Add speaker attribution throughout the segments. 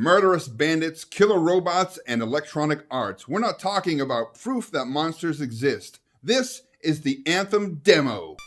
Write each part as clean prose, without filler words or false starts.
Speaker 1: Murderous bandits, killer robots, and electronic arts. We're not talking about proof that monsters exist. This is the Anthem demo.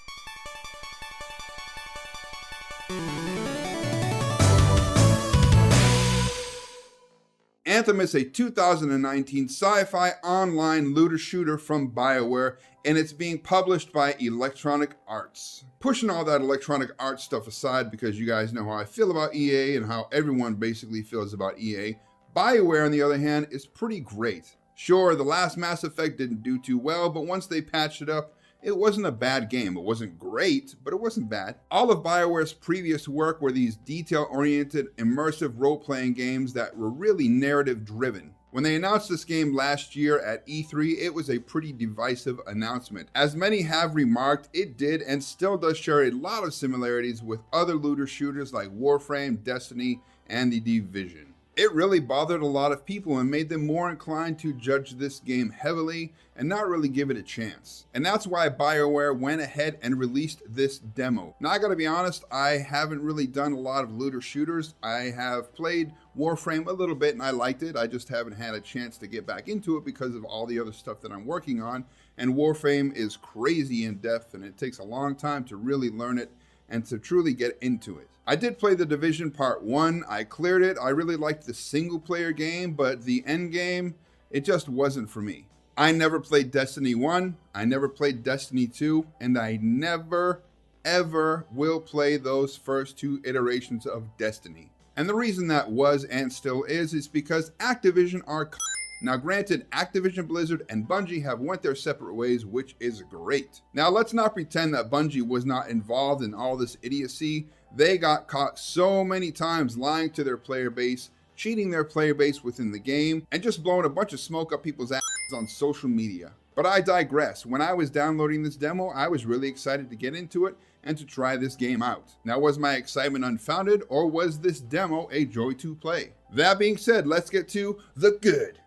Speaker 1: Anthem is a 2019 sci-fi online looter shooter from BioWare, and it's being published by Electronic Arts. Pushing all that Electronic Arts stuff aside, because you guys know how I feel about EA and how everyone basically feels about EA, BioWare, on the other hand, is pretty great. Sure, the last Mass Effect didn't do too well, but once they patched it up, it wasn't a bad game. It wasn't great, but it wasn't bad. All of BioWare's previous work were these detail-oriented, immersive role-playing games that were really narrative-driven. When they announced this game last year at E3, it was a pretty divisive announcement. As many have remarked, it did and still does share a lot of similarities with other looter shooters like Warframe, Destiny, and The Division. It really bothered a lot of people and made them more inclined to judge this game heavily and not really give it a chance. And that's why BioWare went ahead and released this demo. Now I gotta be honest, I haven't really done a lot of looter shooters. I have played Warframe a little bit and I liked it. I just haven't had a chance to get back into it because of all the other stuff that I'm working on. And Warframe is crazy in depth and it takes a long time to really learn it and to truly get into it. I did play The Division Part 1, I cleared it, I really liked the single player game, but the end game, it just wasn't for me. I never played Destiny 1, I never played Destiny 2, and I never, ever will play those first two iterations of Destiny. And the reason that was and still is because Activision are Now granted, Activision Blizzard and Bungie have went their separate ways, which is great. Now let's not pretend that Bungie was not involved in all this idiocy. They got caught so many times lying to their player base, cheating their player base within the game, and just blowing a bunch of smoke up people's asses on social media. But I digress. When I was downloading this demo, I was really excited to get into it and to try this game out. Now, was my excitement unfounded, or was this demo a joy to play? That being said, let's get to the good.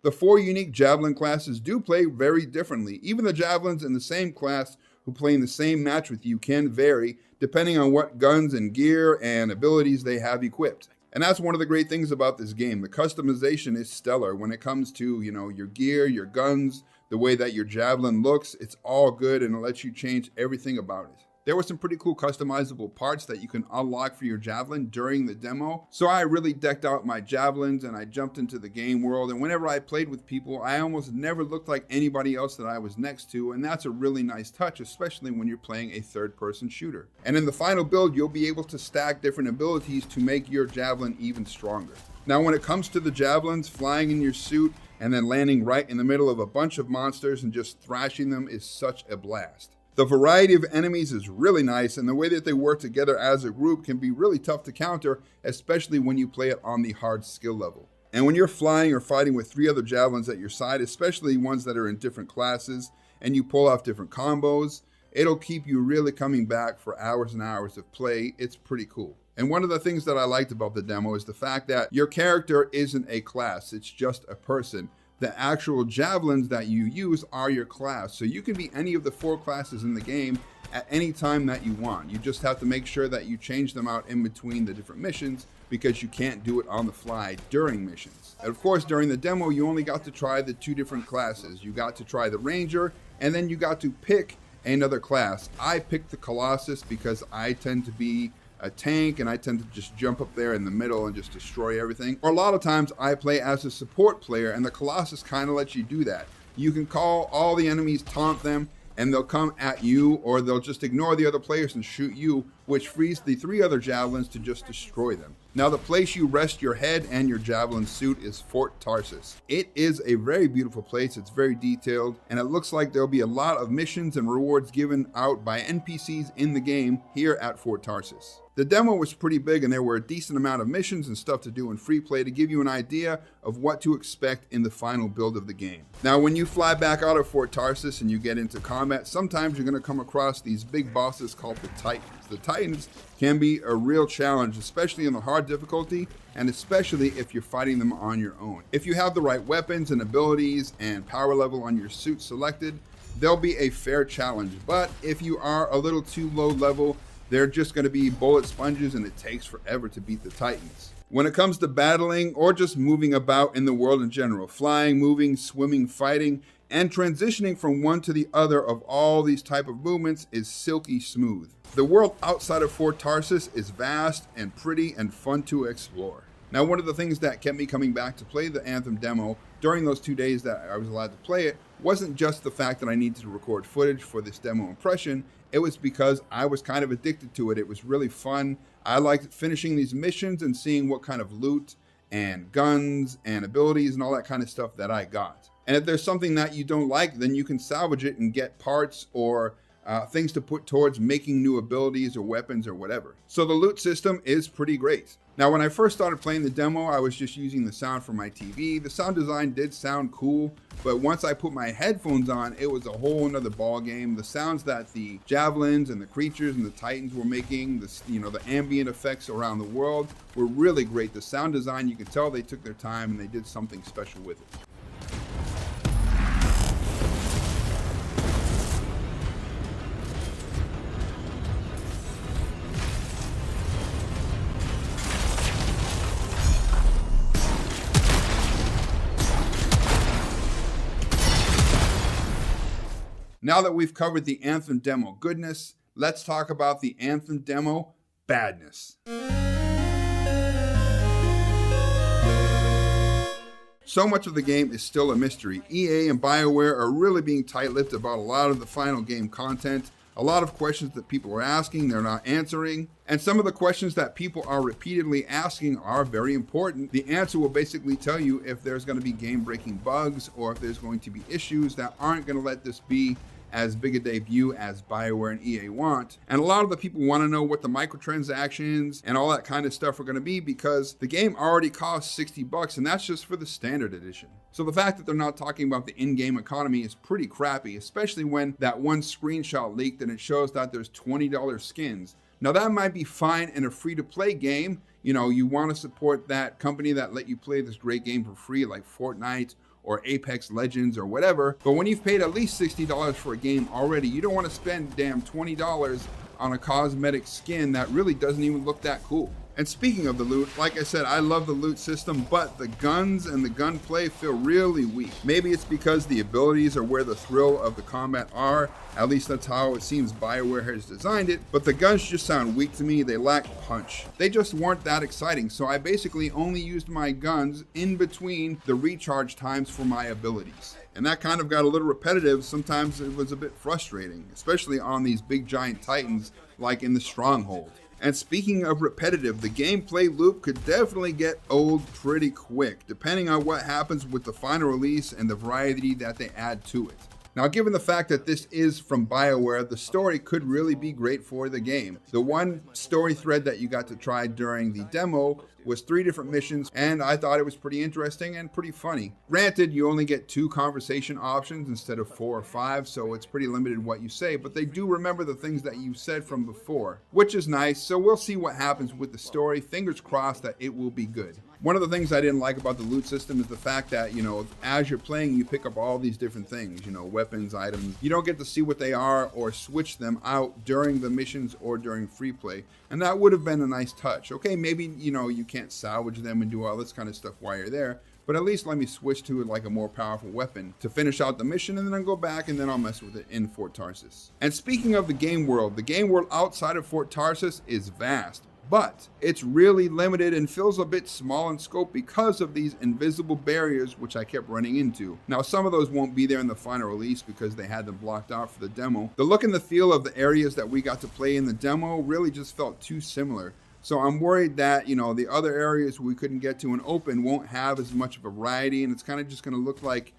Speaker 1: The four unique Javelin classes do play very differently. Even the Javelins in the same class who play in the same match with you can vary depending on what guns and gear and abilities they have equipped. And that's one of the great things about this game. The customization is stellar when it comes to, your gear, your guns, the way that your Javelin looks. It's all good and it lets you change everything about it. There were some pretty cool customizable parts that you can unlock for your Javelin during the demo. So I really decked out my Javelins and I jumped into the game world. And whenever I played with people, I almost never looked like anybody else that I was next to. And that's a really nice touch, especially when you're playing a third-person shooter. And in the final build, you'll be able to stack different abilities to make your Javelin even stronger. Now, when it comes to the Javelins, flying in your suit and then landing right in the middle of a bunch of monsters and just thrashing them is such a blast. The variety of enemies is really nice, and the way that they work together as a group can be really tough to counter, especially when you play it on the hard skill level. And when you're flying or fighting with three other Javelins at your side, especially ones that are in different classes, and you pull off different combos, it'll keep you really coming back for hours and hours of play. It's pretty cool. And one of the things that I liked about the demo is the fact that your character isn't a class, it's just a person. The actual Javelins that you use are your class. So you can be any of the four classes in the game at any time that you want. You just have to make sure that you change them out in between the different missions because you can't do it on the fly during missions. And of course, during the demo, you only got to try the two different classes. You got to try the Ranger, and then you got to pick another class. I picked the Colossus because I tend to be a tank and I tend to just jump up there in the middle and just destroy everything. Or a lot of times I play as a support player and the Colossus kind of lets you do that. You can call all the enemies, taunt them, and they'll come at you, or they'll just ignore the other players and shoot you, which frees the three other Javelins to just destroy them. Now, the place you rest your head and your Javelin suit is Fort Tarsus. It is a very beautiful place, it's very detailed, and it looks like there'll be a lot of missions and rewards given out by NPCs in the game here at Fort Tarsus. The demo was pretty big and there were a decent amount of missions and stuff to do in free play to give you an idea of what to expect in the final build of the game. Now, when you fly back out of Fort Tarsus and you get into combat, sometimes you're going to come across these big bosses called the Titans. The Titans can be a real challenge, especially in the hard difficulty, and especially if you're fighting them on your own. If you have the right weapons and abilities and power level on your suit selected, they'll be a fair challenge. But if you are a little too low level, they're just going to be bullet sponges and it takes forever to beat the Titans. When it comes to battling or just moving about in the world in general, flying, moving, swimming, fighting, and transitioning from one to the other of all these type of movements is silky smooth. The world outside of Fort Tarsis is vast and pretty and fun to explore. Now, one of the things that kept me coming back to play the Anthem demo during those 2 days that I was allowed to play it wasn't just the fact that I needed to record footage for this demo impression. It was because I was kind of addicted to it. It was really fun. I liked finishing these missions and seeing what kind of loot and guns and abilities and all that kind of stuff that I got. And if there's something that you don't like, then you can salvage it and get parts or things to put towards making new abilities or weapons or whatever. So the loot system is pretty great. Now, when I first started playing the demo, I was just using the sound from my TV. The sound design did sound cool, but once I put my headphones on, it was a whole nother ball game. The sounds that the Javelins and the creatures and the Titans were making, the ambient effects around the world were really great. The sound design, you could tell they took their time and they did something special with it. Now that we've covered the Anthem demo goodness, let's talk about the Anthem demo badness. So much of the game is still a mystery. EA and BioWare are really being tight-lipped about a lot of the final game content. A lot of questions that people are asking, they're not answering. And some of the questions that people are repeatedly asking are very important. The answer will basically tell you if there's going to be game-breaking bugs or if there's going to be issues that aren't going to let this be as big a debut as BioWare and EA want. And a lot of the people want to know what the microtransactions and all that kind of stuff are going to be because the game already costs $60 and that's just for the standard edition. So the fact that they're not talking about the in-game economy is pretty crappy, especially when that one screenshot leaked and it shows that there's $20 skins. Now that might be fine in a free-to-play game. You know, you want to support that company that let you play this great game for free like Fortnite or Apex Legends or whatever. But when you've paid at least $60 for a game already, you don't want to spend damn $20 on a cosmetic skin that really doesn't even look that cool. And speaking of the loot, like I said, I love the loot system, but the guns and the gunplay feel really weak. Maybe it's because the abilities are where the thrill of the combat are. At least that's how it seems BioWare has designed it. But the guns just sound weak to me. They lack punch. They just weren't that exciting. So I basically only used my guns in between the recharge times for my abilities. And that kind of got a little repetitive. Sometimes it was a bit frustrating, especially on these big giant titans like in the Stronghold. And speaking of repetitive, the gameplay loop could definitely get old pretty quick, depending on what happens with the final release and the variety that they add to it. Now, given the fact that this is from BioWare, the story could really be great for the game. The one story thread that you got to try during the demo was 3 different missions, and I thought it was pretty interesting and pretty funny. Granted, you only get 2 conversation options instead of 4 or 5, so it's pretty limited what you say, but they do remember the things that you said from before, which is nice. So we'll see what happens with the story. Fingers crossed that it will be good. One of the things I didn't like about the loot system is the fact that, as you're playing, you pick up all these different things, weapons, items. You don't get to see what they are or switch them out during the missions or during free play. And that would have been a nice touch. Okay, maybe, you can't salvage them and do all this kind of stuff while you're there, but at least let me switch to like a more powerful weapon to finish out the mission and then I'll go back and then I'll mess with it in Fort Tarsis. And speaking of the game world outside of Fort Tarsis is vast. But it's really limited and feels a bit small in scope because of these invisible barriers which I kept running into. Now, some of those won't be there in the final release because they had them blocked out for the demo. The look and the feel of the areas that we got to play in the demo really just felt too similar. So I'm worried that, the other areas we couldn't get to and open won't have as much of a variety, and it's kind of just going to look like,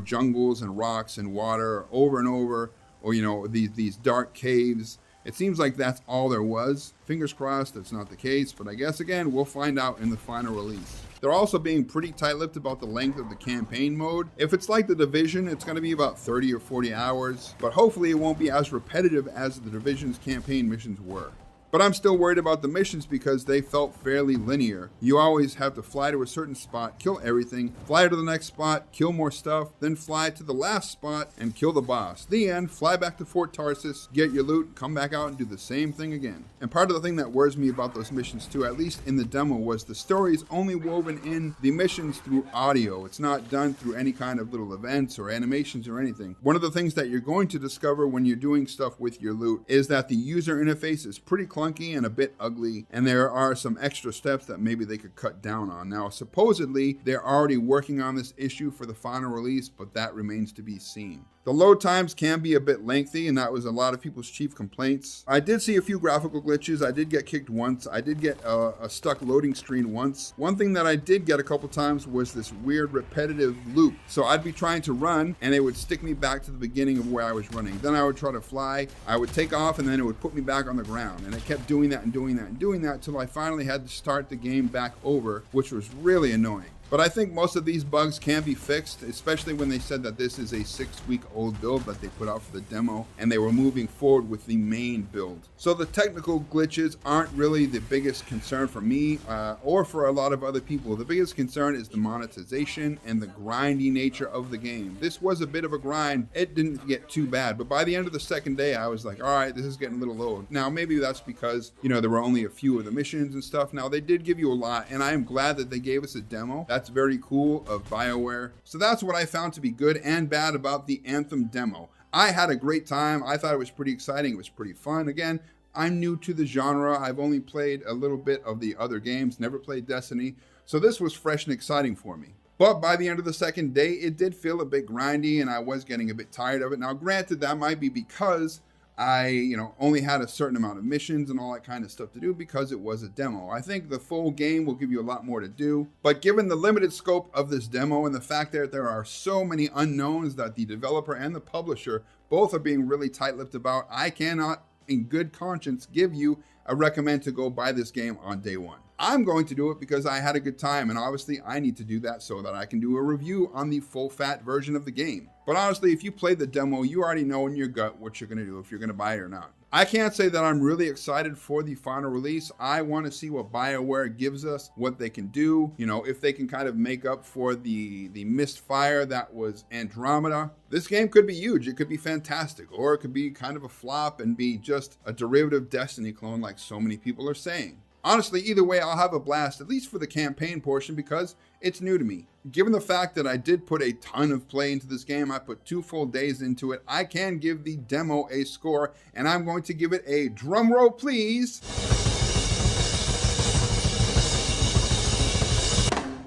Speaker 1: jungles and rocks and water over and over, or, these dark caves. It seems like that's all there was. Fingers crossed that's not the case, but I guess again, we'll find out in the final release. They're also being pretty tight-lipped about the length of the campaign mode. If it's like The Division, it's going to be about 30 or 40 hours, but hopefully it won't be as repetitive as The Division's campaign missions were. But I'm still worried about the missions because they felt fairly linear. You always have to fly to a certain spot, kill everything, fly to the next spot, kill more stuff, then fly to the last spot and kill the boss. The end, fly back to Fort Tarsus, get your loot, come back out and do the same thing again. And part of the thing that worries me about those missions too, at least in the demo, was the story is only woven in the missions through audio. It's not done through any kind of little events or animations or anything. One of the things that you're going to discover when you're doing stuff with your loot is that the user interface is pretty clunky and a bit ugly, and there are some extra steps that maybe they could cut down on. Now, supposedly, they're already working on this issue for the final release, but that remains to be seen. The load times can be a bit lengthy, and that was a lot of people's chief complaints. I did see a few graphical glitches. I did get kicked once. I did get a stuck loading screen once. One thing that I did get a couple times was this weird repetitive loop. So I'd be trying to run, and it would stick me back to the beginning of where I was running. Then I would try to fly. I would take off, and then it would put me back on the ground. And it kept doing that and doing that and doing that until I finally had to start the game back over, which was really annoying. But I think most of these bugs can be fixed, especially when they said that this is a 6-week-old build that they put out for the demo, and they were moving forward with the main build. So the technical glitches aren't really the biggest concern for me or for a lot of other people. The biggest concern is the monetization and the grindy nature of the game. This was a bit of a grind. It didn't get too bad, but by the end of the second day, I was like, all right, this is getting a little low. Now, maybe that's because, there were only a few of the missions and stuff. Now, they did give you a lot, and I am glad that they gave us a demo. That's very cool of BioWare. So that's what I found to be good and bad about the Anthem demo. I had a great time. I thought it was pretty exciting. It was pretty fun. Again, I'm new to the genre. I've only played a little bit of the other games, never played Destiny. So this was fresh and exciting for me. But by the end of the second day, it did feel a bit grindy and I was getting a bit tired of it. Now, granted, that might be because I, only had a certain amount of missions and all that kind of stuff to do because it was a demo. I think the full game will give you a lot more to do. But given the limited scope of this demo and the fact that there are so many unknowns that the developer and the publisher both are being really tight-lipped about, I cannot, in good conscience, give you a recommend to go buy this game on day one. I'm going to do it because I had a good time, and obviously I need to do that so that I can do a review on the full-fat version of the game. But honestly, if you played the demo, you already know in your gut what you're going to do, if you're going to buy it or not. I can't say that I'm really excited for the final release. I want to see what BioWare gives us, what they can do, if they can kind of make up for the misfire that was Andromeda. This game could be huge. It could be fantastic, or it could be kind of a flop and be just a derivative Destiny clone like so many people are saying. Honestly, either way, I'll have a blast, at least for the campaign portion, because it's new to me. Given the fact that I did put a ton of play into this game, I put 2 full days into it, I can give the demo a score, and I'm going to give it a drum roll, please.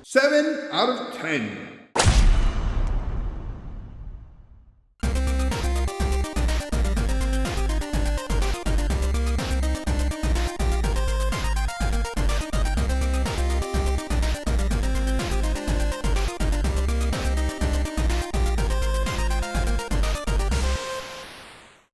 Speaker 1: 7 out of 10.